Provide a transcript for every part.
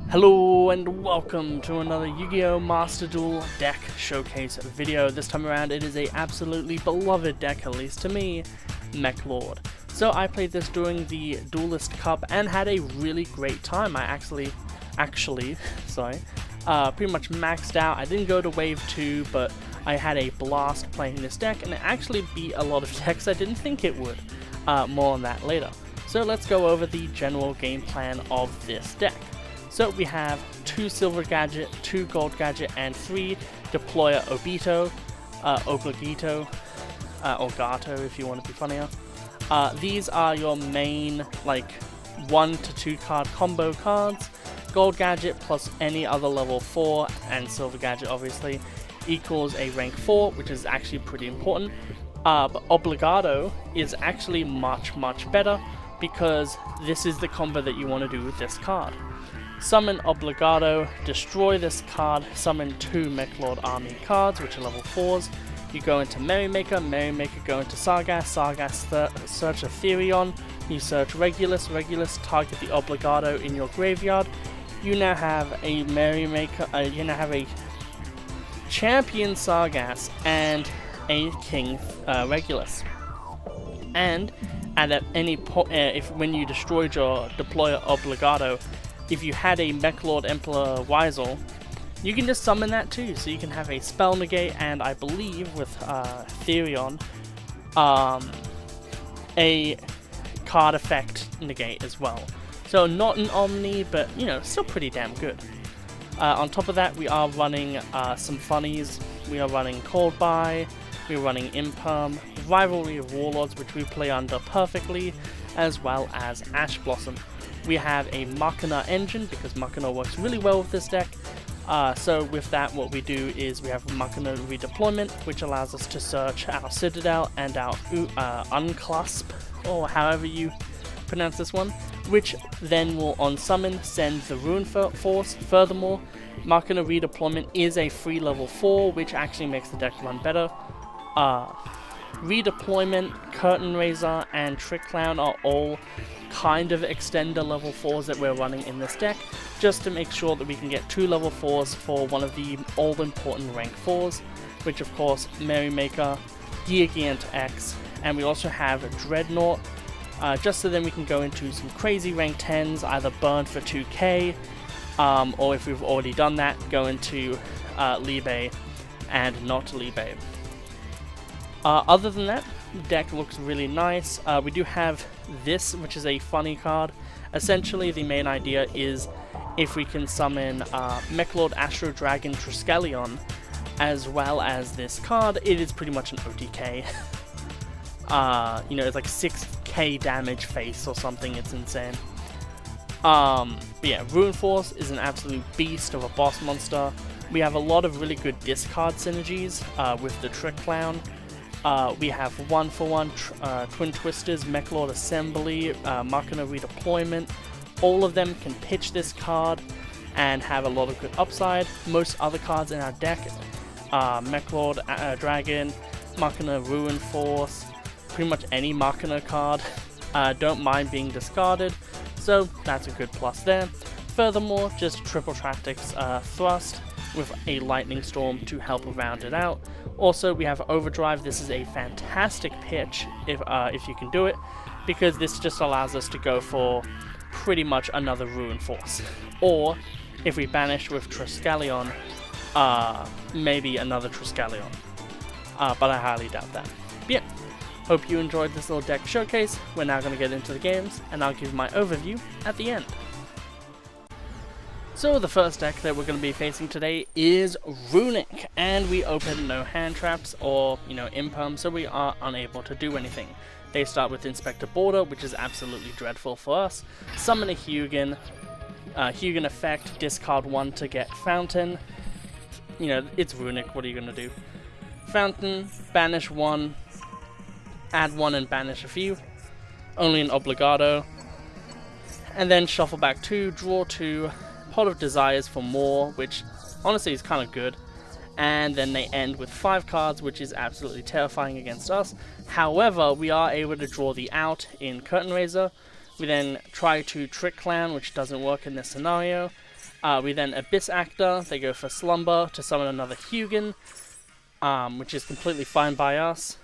Hello and welcome to another Yu-Gi-Oh! Masterduel deck showcase video. This time around it is a absolutely beloved deck, at least to me, Meklord. So I played this during the Duelist Cup and had a really great time. I actually, sorry, pretty much maxed out. I didn't go to wave 2, but I had a blast playing this deck and it actually beat a lot of decks I didn't think it would. More on that later. So let's go over the general game plan of this deck. So we have 2 Silver Gadget, 2 Gold Gadget, and 3 Deployer Obito, or Gato if you want to be funnier. These are your main, like, 1 to 2 card combo cards. Gold Gadget plus any other level 4, and Silver Gadget obviously, equals a rank 4, which is actually pretty important. But Obligado is actually much better, because this is the combo that you want to do with this card. Summon Obligado, destroy this card, summon 2 Meklord army cards, which are level 4s. You go into Merrymaker, go into Sargas, search Aetherion, you search Regulus, target the Obligado in your graveyard. You now have a Merrymaker, you now have a Champion Sargas and a King Regulus. And at any point, when you destroyed your Deployer Obligado, if you had a Meklord Emperor Weisel, you can just summon that too, so you can have a Spell Negate, and I believe with Aetherion, a card effect negate as well. So not an Omni, but you know, still pretty damn good. On top of that, we are running some funnies. We are running Cold Buy, we're running Imperm, Rivalry of Warlords, which we play under perfectly, as well as Ash Blossom. We have a Machina engine, because Machina works really well with this deck. So with that, what we do is we have Machina Redeployment, which allows us to search our Citadel and our Unclasp, or however you pronounce this one, which then will on summon send the Ruin Force. Furthermore, Machina Redeployment is a free level 4, which actually makes the deck run better. Redeployment, Curtain Raiser, and Trick Clown are all kind of extender level 4s that we're running in this deck, just to make sure that we can get 2 level 4s for one of the all-important rank 4s, which of course Merrymaker, Gigant X, and we also have Dreadnought, just so then we can go into some crazy rank 10s, either burn for 2k, or if we've already done that, go into Libe and not Libe. Other than that, the deck looks really nice. We do have this, which is a funny card. Essentially, the main idea is if we can summon Meklord Astro Dragon Triskelion, as well as this card, it is pretty much an OTK. You know, it's like 6k damage face or something, it's insane. But yeah, Ruin Force is an absolute beast of a boss monster. We have a lot of really good discard synergies with the Trick Clown. We have 1-for-1 Twin Twisters, Meklord Assembly, Machina Redeployment. All of them can pitch this card and have a lot of good upside. Most other cards in our deck, Meklord Dragon, Machina Ruin Force, pretty much any Machina card, don't mind being discarded, so that's a good plus there. Furthermore, just Triple Tactics Thrust with a Lightning Storm to help round it out. Also, we have Overdrive. This is a fantastic pitch if you can do it, because this just allows us to go for pretty much another Ruin Force. Or, if we banish with Triskelion, maybe another Triskelion. But I highly doubt that. But yeah, hope you enjoyed this little deck showcase. We're now going to get into the games, and I'll give my overview at the end. So the first deck that we're going to be facing today is Runic, and we open no hand traps or, you know, Imperm, so we are unable to do anything. They start with Inspector Border, which is absolutely dreadful for us. Summon a Hugin, Hugin effect, discard 1 to get Fountain. You know, it's Runic, what are you going to do? Fountain, banish 1, add 1 and banish a few. Only an Obligado. And then shuffle back 2, draw 2, Pot of Desires for more, which honestly is kind of good, and then they end with 5 cards, which is absolutely terrifying against us. However, we are able to draw the out in Curtain Raiser. We then try to Trick Clown, which doesn't work in this scenario. We then Abyss Actor, they go for Slumber to summon another Hugin, which is completely fine by us.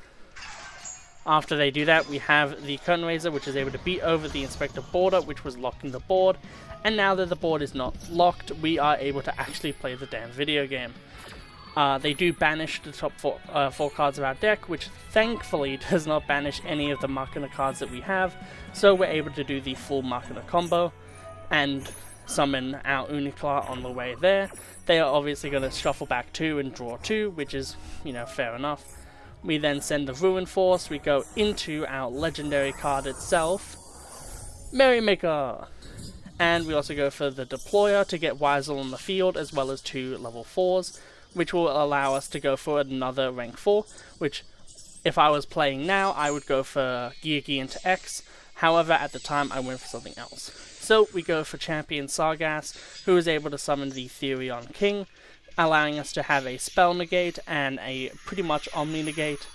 After they do that, we have the Curtain Raiser, which is able to beat over the Inspector Border, which was locking the board. And now that the board is not locked, we are able to actually play the damn video game. They do banish the top four cards of our deck, which thankfully does not banish any of the Machina cards that we have. So we're able to do the full Machina combo and summon our Uniclar on the way there. They are obviously going to shuffle back 2 and draw 2, which is, fair enough. We then send the Ruin Force, we go into our legendary card itself, Merrymaker! And we also go for the Deployer to get Weisel on the field, as well as 2 level 4s, which will allow us to go for another rank 4, which, if I was playing now, I would go for Yugioh into X. However, at the time, I went for something else. So we go for Champion Sargas, who is able to summon the Therion King, allowing us to have a Spell Negate and a pretty much Omni Negate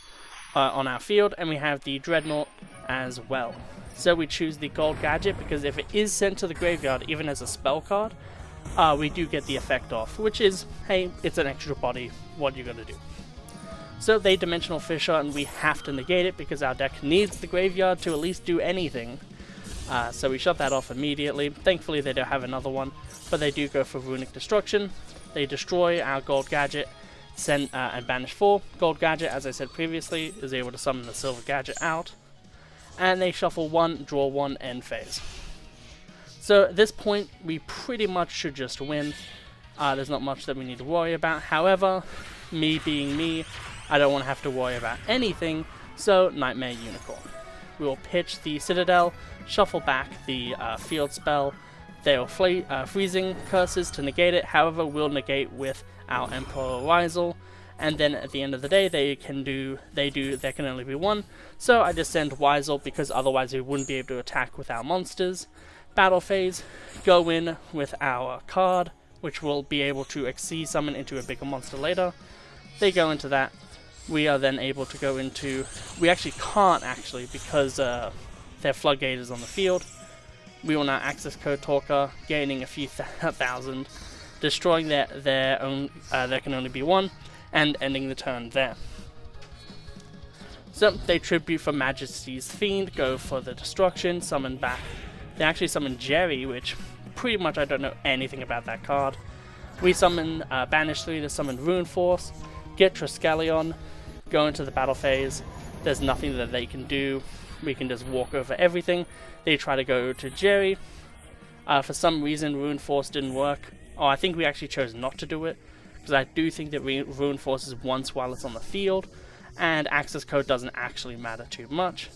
on our field, and we have the Dreadnought as well. So we choose the Gold Gadget because if it is sent to the graveyard, even as a spell card, we do get the effect off, which is, hey, it's an extra body, what you gonna do? So they Dimensional Fissure, and we have to negate it because our deck needs the graveyard to at least do anything. So we shut that off immediately. Thankfully they don't have another one, but they do go for Runic Destruction. They destroy our Gold Gadget, send and banish 4. Gold Gadget, as I said previously, is able to summon the Silver Gadget out. And they shuffle 1, draw 1, end phase. So at this point, we pretty much should just win. There's not much that we need to worry about. However, me being me, I don't want to have to worry about anything, so Nightmare Unicorn. We will pitch the Citadel, shuffle back the field spell. They will freezing curses to negate it, however we'll negate with our Emperor Weisel, and then at the end of the day there can only be 1, so I just send Weisel because otherwise we wouldn't be able to attack with our monsters. Battle phase, go in with our card, which will be able to Xyz summon into a bigger monster later. They go into that. We are then able to go into, we actually can't because their Floodgate is on the field. We will now Access Code Talker, gaining a few thousand, destroying their own, there can only be 1, and ending the turn there. So they Tribute for Majesty's Fiend, go for the destruction, summon back. They actually summon Jerry, which pretty much I don't know anything about that card. We summon Banish 3 to summon Ruin Force, get Triskelion, go into the battle phase. There's nothing that they can do. We can just walk over everything. They try to go to Jerry. For some reason, Ruin Force didn't work. Oh, I think we actually chose not to do it, because I do think that Ruin Force is once while it's on the field, and Access Code doesn't actually matter too much.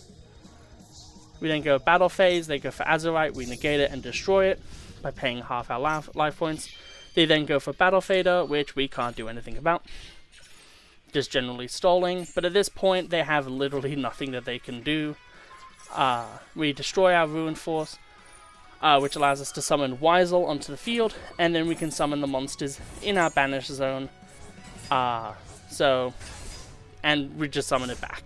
We then go Battle Phase, they go for Azurite, we negate it and destroy it by paying half our life points. They then go for Battle Fader, which we can't do anything about. Just generally stalling, but at this point they have literally nothing that they can do. We destroy our Ruin Force, which allows us to summon Weisel onto the field, and then we can summon the monsters in our banish zone. And we just summon it back.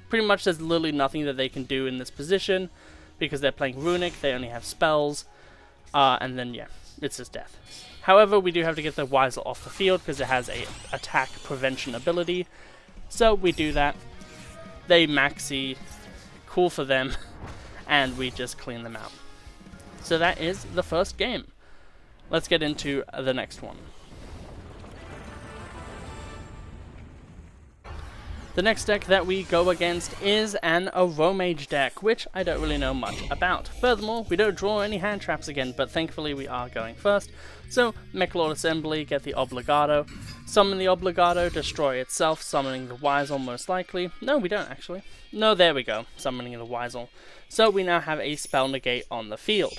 Pretty much there's literally nothing that they can do in this position, because they're playing Runic, they only have spells, and then yeah, it's just death. However, we do have to get the Weisel off the field, because it has a attack prevention ability, so we do that. They maxi, cool for them, and we just clean them out. So that is the first game. Let's get into the next one. The next deck that we go against is an Aromage deck, which I don't really know much about. Furthermore, we don't draw any hand traps again, but thankfully we are going first. So, Meklord Assembly, get the Obligado, summon the Obligado, destroy itself, summoning the Weisel most likely. No, we don't actually. No, there we go, summoning the Weisel. So we now have a Spell Negate on the field.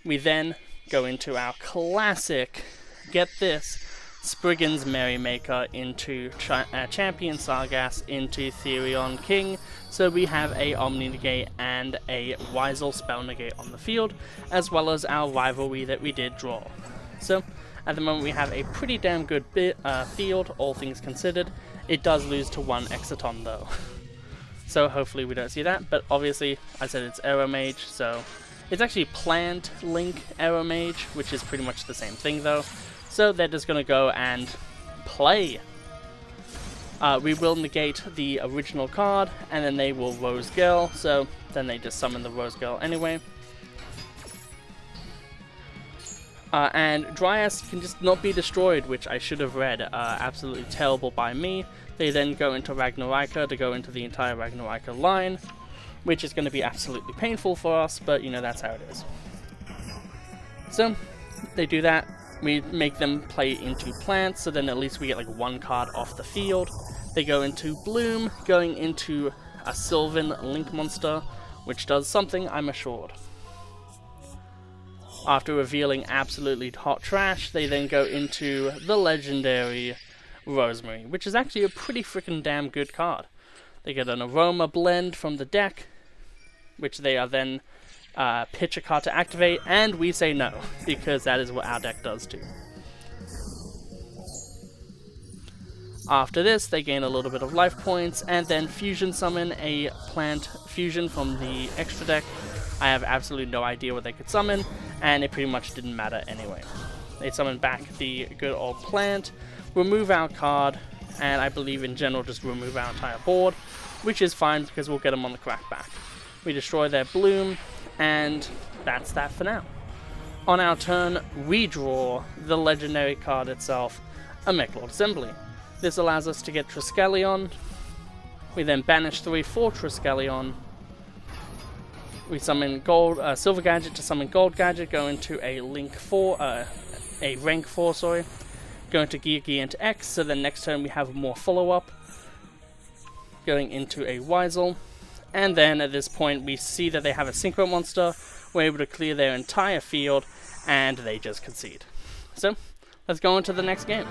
We then go into our classic, get this, Spriggan's Merrymaker into Champion Sargas into Therion King, so we have a Omni Negate and a Weisel Spell Negate on the field, as well as our Rivalry that we did draw. So at the moment we have a pretty damn good field, all things considered. It does lose to 1 Exciton though, so hopefully we don't see that, but obviously I said it's Aromage, so It's actually Plant Link Arrow Mage, which is pretty much the same thing though. So they're just going to go and play. We will negate the original card, and then they will Rose Girl, so then they just summon the Rose Girl anyway. And Dryas can just not be destroyed, which I should have read. Absolutely terrible by me. They then go into Ragnarika to go into the entire Ragnarika line, which is going to be absolutely painful for us, but you know, that's how it is. So, they do that. We make them play into plants, so then at least we get like one card off the field. They go into Bloom, going into a Sylvan Link monster, which does something, I'm assured. After revealing absolutely hot trash, they then go into the legendary Rosemary, which is actually a pretty freaking damn good card. They get an Aroma Blend from the deck, which they are then pitch a card to activate, and we say no, because that is what our deck does too. After this, they gain a little bit of life points, and then fusion summon a plant fusion from the extra deck. I have absolutely no idea what they could summon, and it pretty much didn't matter anyway. They summon back the good old plant, remove our card, and I believe in general just remove our entire board, which is fine because we'll get them on the crackback. We destroy their Bloom, and that's that for now. On our turn, we draw the legendary card itself, a Meklord Assembly. This allows us to get Triskelion. We then banish 3 for Triskelion. We summon Silver Gadget to summon Gold Gadget, go into a rank 4, sorry. Go into Yugioh into X, so then next turn we have more follow-up. Going into a Weisel. And then at this point we see that they have a Synchro monster. We're able to clear their entire field, and they just concede. So, let's go into the next game.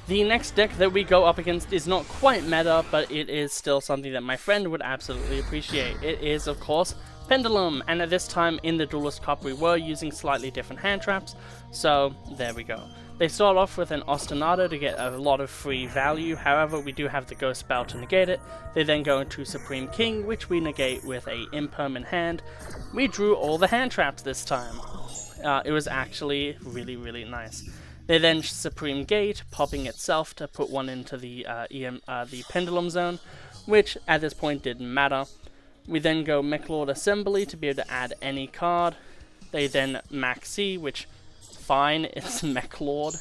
The next deck that we go up against is not quite meta, but it is still something that my friend would absolutely appreciate. It is, of course, Pendulum, and at this time in the Duelist Cup we were using slightly different hand traps, so there we go. They start off with an Ostinato to get a lot of free value, however we do have the Ghost Spell to negate it. They then go into Supreme King, which we negate with a imperm in hand. We drew all the hand traps this time. It was actually really nice. They then Supreme Gate, popping itself to put one into the Pendulum Zone, which at this point didn't matter. We then go Meklord Assembly to be able to add any card. They then Maxi, which, fine, it's Meklord.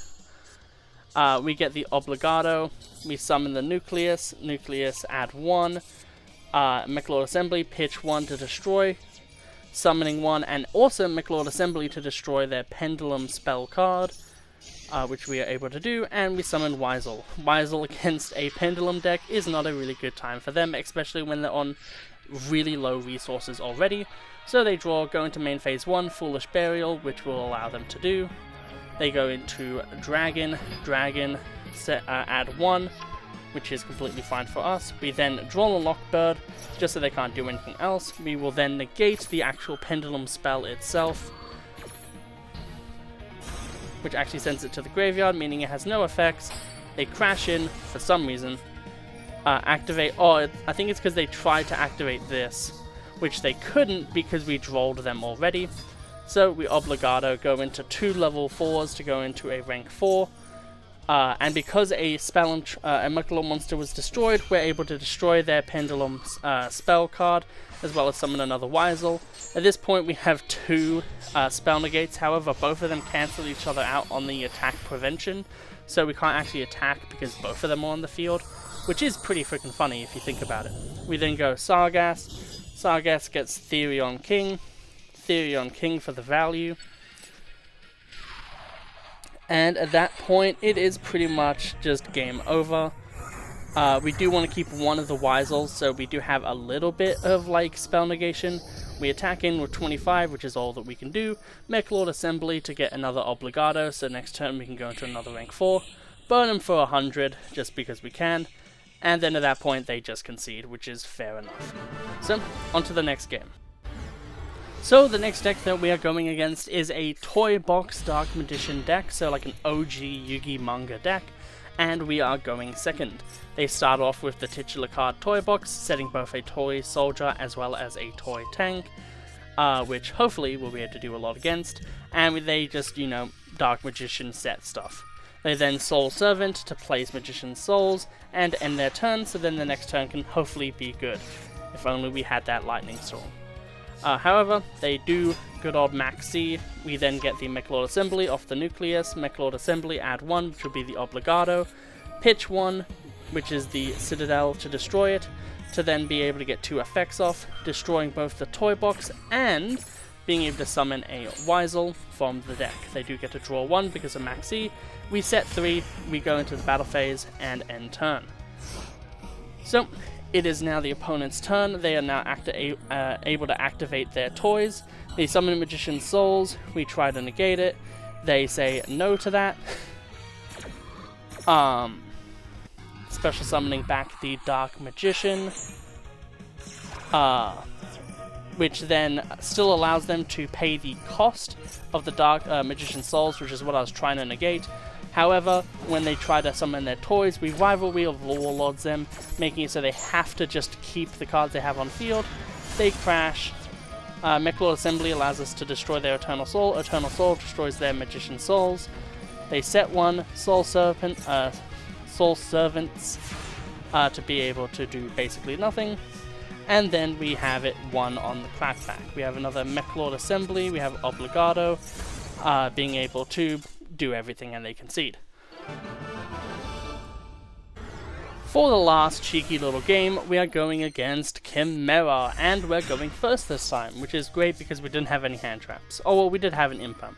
We get the Obligado, we summon the Nucleus, add 1. Meklord Assembly, pitch 1 to destroy, summoning 1, and also Meklord Assembly to destroy their Pendulum spell card. Which we are able to do, and we summon Weisel. Weisel against a Pendulum deck is not a really good time for them, especially when they're on really low resources already. So they draw, go into main phase 1, Foolish Burial, which will allow them to do. They go into Dragon, add 1, which is completely fine for us. We then draw a Lockbird, just so they can't do anything else. We will then negate the actual Pendulum spell itself, which actually sends it to the graveyard, meaning it has no effects. They crash in for some reason. Activate. Oh, I think it's because they tried to activate this, which they couldn't because we drawed them already. So we Obligado, go into 2 level 4s to go into a rank 4. And because a Meklord monster was destroyed, we're able to destroy their Pendulum spell card, as well as summon another Weisel. At this point we have 2 spell negates, however both of them cancel each other out on the attack prevention, so we can't actually attack because both of them are on the field, which is pretty freaking funny if you think about it. We then go Sargas. Sargas gets Therion King for the value. And at that point, it is pretty much just game over. We do want to keep one of the Weisels, so we do have a little bit of like spell negation. We attack in with 25, which is all that we can do. Meklord Assembly to get another Obligado, so next turn we can go into another rank 4. Burn them for 100, just because we can. And then at that point, they just concede, which is fair enough. So, on to the next game. So the next deck that we are going against is a Toy Box Dark Magician deck, so like an OG Yu-Gi manga deck. and we are going second. They start off with the titular card Toy Box, setting both a toy soldier as well as a toy tank, which hopefully we'll be able to do a lot against, and they just, you know, Dark Magician set stuff. They then Soul Servant to place Magician's Souls and end their turn, so then the next turn can hopefully be good. If only we had that Lightning Storm. However, they do good old Max C. We then get the Meklord Assembly off the Nucleus, Meklord Assembly add 1, which will be the Obligado, pitch 1, which is the Citadel to destroy it, to then be able to get 2 effects off, destroying both the Toy Box and being able to summon a Weisel from the deck. They do get to draw 1 because of Max C. We set 3, we go into the battle phase and end turn. So, it is now the opponent's turn. They are now able to activate their toys. They summon Magician's Souls. We try to negate it. They say no to that. Special summoning back the Dark Magician. Which then still allows them to pay the cost of the Dark Magician's Souls, which is what I was trying to negate. However, when they try to summon their toys, we Rivalry of Warlords them, making it so they have to just keep the cards they have on field. They crash. Meklord Assembly allows us to destroy their Eternal Soul. Eternal Soul destroys their Magician's Souls. They set 1 Soul Servants to be able to do basically nothing. And then we have it 1 on the crackback. We have another Meklord Assembly. We have Obligado being able to do everything, and they concede. For the last cheeky little game, we are going against Chimera, and we're going first this time, which is great because we didn't have any hand traps. Oh well, we did have an Impump.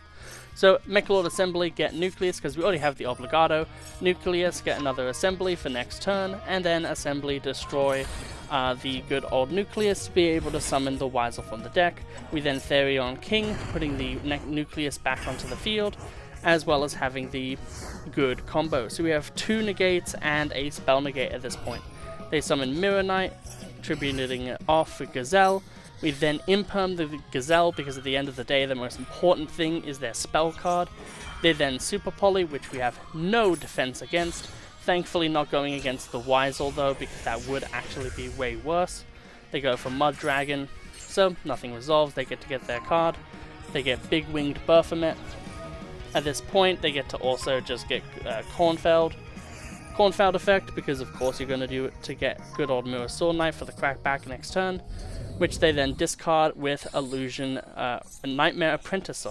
So, Meklord Assembly, get Nucleus because we already have the Obligado. Nucleus, get another Assembly for next turn, and then Assembly, destroy the good old Nucleus to be able to summon the Weisel from the deck. We then Therion King, putting the Nucleus back onto the field, as well as having the good combo. So we have 2 negates and a spell negate at this point. They summon Mirror Knight, tributing it off with Gazelle. We then imperm the Gazelle because at the end of the day the most important thing is their spell card. They then Super Poly, which we have no defense against. Thankfully not going against the Weisel though, because that would actually be way worse. They go for Mud Dragon, so nothing resolves. They get to get their card. They get Big Winged Baphomet. At this point, they get to also just get Cornfeld effect, because of course you're going to do it to get good old Mirror Sword Knight for the crackback next turn, which they then discard with Illusion, Nightmare Apprentice,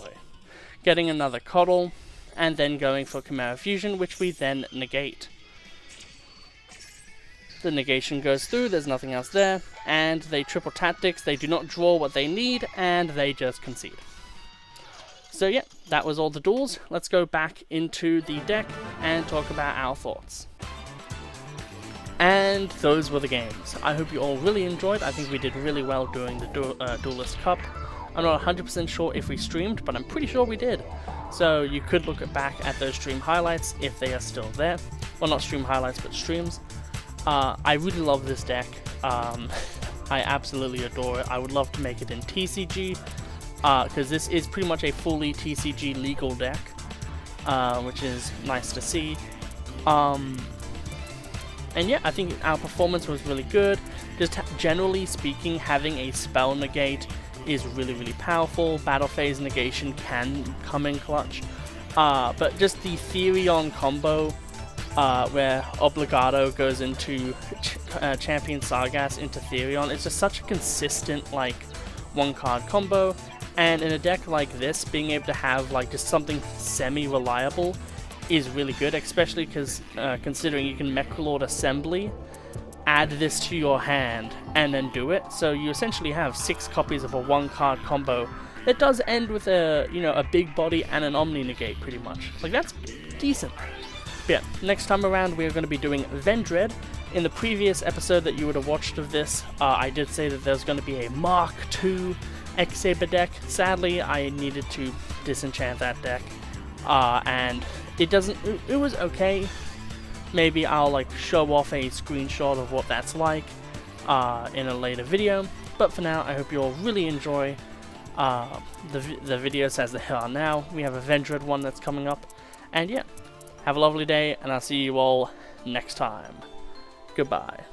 getting another Coddle, and then going for Chimera Fusion, which we then negate. The negation goes through, there's nothing else there, and they triple tactics, they do not draw what they need, and they just concede. So yeah, that was all the duels. Let's go back into the deck and talk about our thoughts. And those were the games. I hope you all really enjoyed. I think we did really well during the Duelist Cup. I'm not 100% sure if we streamed, but I'm pretty sure we did. So you could look back at those stream highlights if they are still there. Well, not stream highlights, but streams. I really love this deck. I absolutely adore it. I would love to make it in TCG. Because this is pretty much a fully TCG legal deck, which is nice to see. And yeah, I think our performance was really good. Just generally speaking, having a spell negate is really, really powerful. Battle phase negation can come in clutch. But just the Therion combo, where Obligado goes into Champion Sargass into Therion, it's just such a consistent, like, 1-card combo. And in a deck like this, being able to have like just something semi-reliable is really good, especially because considering you can Meklord Assembly, add this to your hand, and then do it. So you essentially have 6 copies of a 1-card combo that does end with a, you know, a big body and an Omni Negate pretty much. Like, that's decent. But yeah, next time around we are going to be doing Vendread. In the previous episode that you would have watched of this, I did say that there's going to be a Mark II X-Saber deck. Sadly, I needed to disenchant that deck, and it was okay. Maybe I'll like show off a screenshot of what that's like in a later video, but for now I hope you all really enjoy the videos as they are now. We have a Vendread one that's coming up, and yeah, Have a lovely day, and I'll see you all next time. Goodbye.